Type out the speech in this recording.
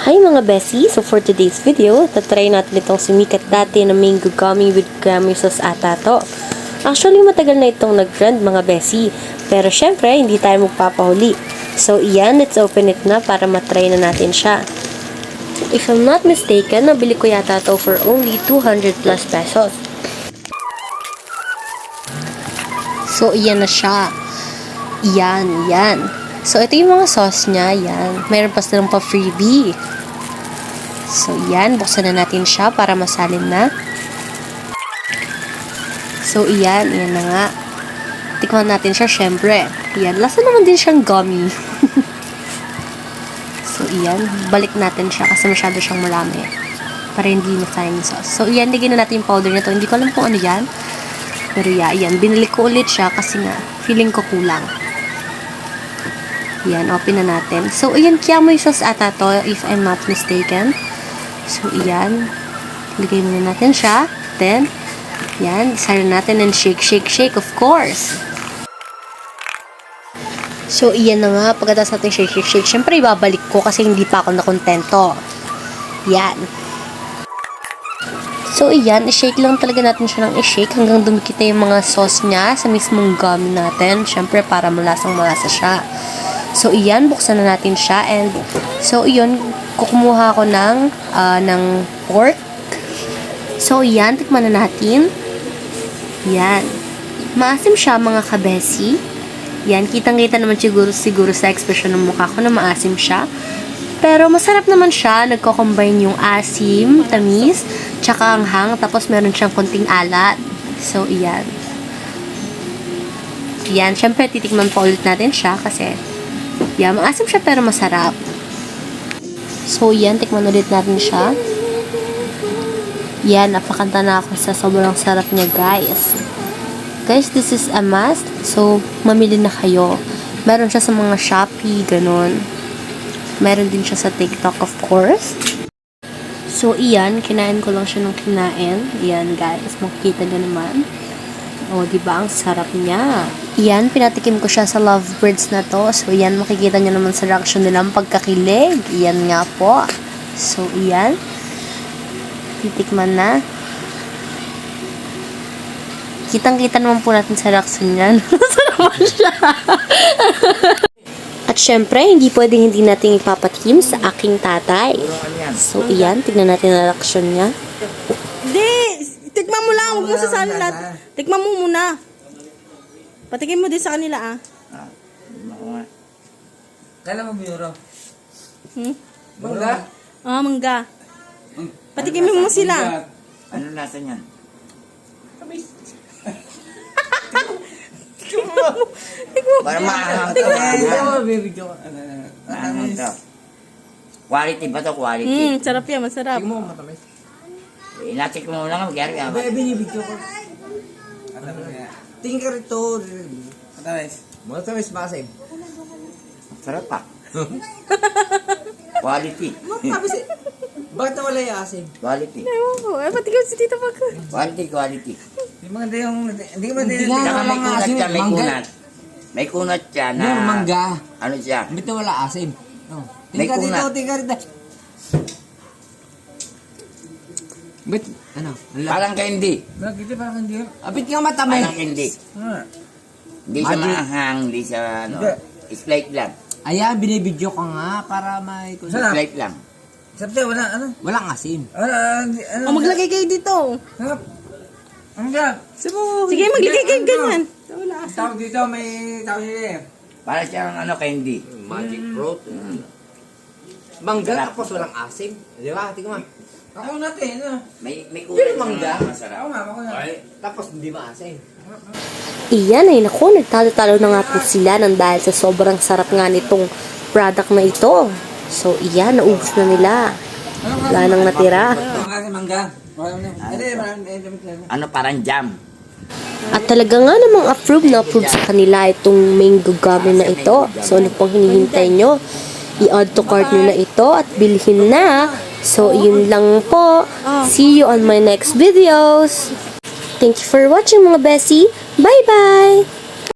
Hi mga Bessie! So for today's video, tatry natin itong sumikat dati na mango gummy with gummy sauce ata to. Actually, matagal na itong nag-trend mga Bessie. Pero syempre, hindi tayo magpapahuli. So iyan, let's open it na para matry na natin siya. If I'm not mistaken, nabili ko yata to for only 200 plus pesos. So iyan na siya. Yan. So, ito yung mga sauce niya. Yan. Mayroon pa silang pa freebie. So, yan. Buksan na natin siya para masalin na. So, yan. Yan na nga. Tikman natin siya, syempre. Yan. Lasa naman din siyang gummy. So, yan. Balik natin siya kasi masyado siyang marami. Para hindi masayang yung sauce. So, yan. Ligyan na natin yung powder na to. Hindi ko alam kung ano yan. Pero, yan. Binalik ko ulit siya kasi nga, feeling ko kulang. Yan, open na natin. So, ayan, kiamoy sauce ata to, if I'm not mistaken. So, ayan. Ligay muna natin siya. Then, yan, isara natin and shake, of course. So, ayan na nga. Pagkatapos natin shake. Siyempre, ibabalik ko kasi hindi pa ako nakontento. Yan. So, ayan, i-shake lang talaga natin siya ng i-shake hanggang dumikit na yung mga sauce niya sa mismong gummy natin. Siyempre, para malasa siya. So, iyan, buksan na natin siya. And, so, iyon, kukumuha ako ng pork. So, iyan, tikman na natin. Yan. Maasim siya, mga kabesi. Yan, kitang-kita naman siguro sa expression ng mukha ko na maasim siya. Pero, masarap naman siya. Nagko-combine yung asim, tamis, tsaka anghang. Tapos, meron siyang konting alat. So, iyan. Yan, syempre, titikman pa ulit natin siya kasi yan, maasim siya pero masarap. So, yan. Tikman ulit natin siya. Yan. Napakanta na ako sa sobrang sarap niya, guys. Guys, this is a must. So, mamili na kayo. Meron siya sa mga Shopee, ganun. Meron din siya sa TikTok, of course. So, iyan. Kinain ko lang siya nung kinain. Iyan, guys. Makikita nyo naman. O, diba? Ang sarap niya. Iyan, pinatikim ko siya sa lovebirds na to. So, iyan, makikita nyo naman sa reaction nilang pagkakilig. Iyan nga po. So, iyan. Titikman na. Kitang-kita naman po natin sa reaction niyan. Sarap siya. At syempre, hindi pwedeng hindi natin ipapatikim sa aking tatay. So, iyan, tignan natin ang reaction niya. Hindi! Tikman mo lang, huwag mo sasalin lahat. Tikman mo muna. Patikin mo din sa kanila, ah. Kailan mo biro? Mangga? Ah, mangga. Patikin mo sila. Ano lasa niyan? Para maahang to. Maahang to. Quality ba to? Quality. Sarap yan, masarap. Tingin mo, matamis. Inatik mo lang, magyari ka. Binibigyo ko. Tingin ka rito. Matamis. Matamis ba kasi? Sarap pa. Quality. Matamis eh. Bakit nawala yung asim? Quality. Ewan ko. Patikin mo si Tito Pag. Quality. Hindi mo din. Saka may kunat siya, may kunat. May kunat siya na... Yung mangga. Ano siya? Bakit nawala asim? May Tingin kunat. ka rito. Ba't, ano? Parang candy. Bakit parang hindi? Abit nga matamis. Parang candy. Hindi siya maanghang, hindi siya ano. Slight lang. Ayan, binibidyo ka nga para may... Slight lang. Sabi wala, ano? Walang asim. O, maglagay kayo dito. Sige, maglagay kayo ganyan. Tawag dito, may tawag dito eh. Para siyang ano, candy. Magic fruit. Mangga tapos walang asim. Di ba? Tingnan mo. Ako natin, ano? May Pero kunat mangga. masarap. Ako nga, ako nga. Tapos hindi maasim. Iyan ay naku, nagtalo-talo na nga po sila nang dahil sa sobrang sarap nga nitong product na ito. So, iyan, naubos na nila. Wala nang natira. Kasi mangga. Ano, parang jam. At talaga nga namang approve sa kanila itong mango gummy na ito. So, ano pang hinihintay nyo? I-add to cart nyo na ito at bilhin na. So, yun lang po. See you on my next videos. Thank you for watching mga Bessie. Bye-bye!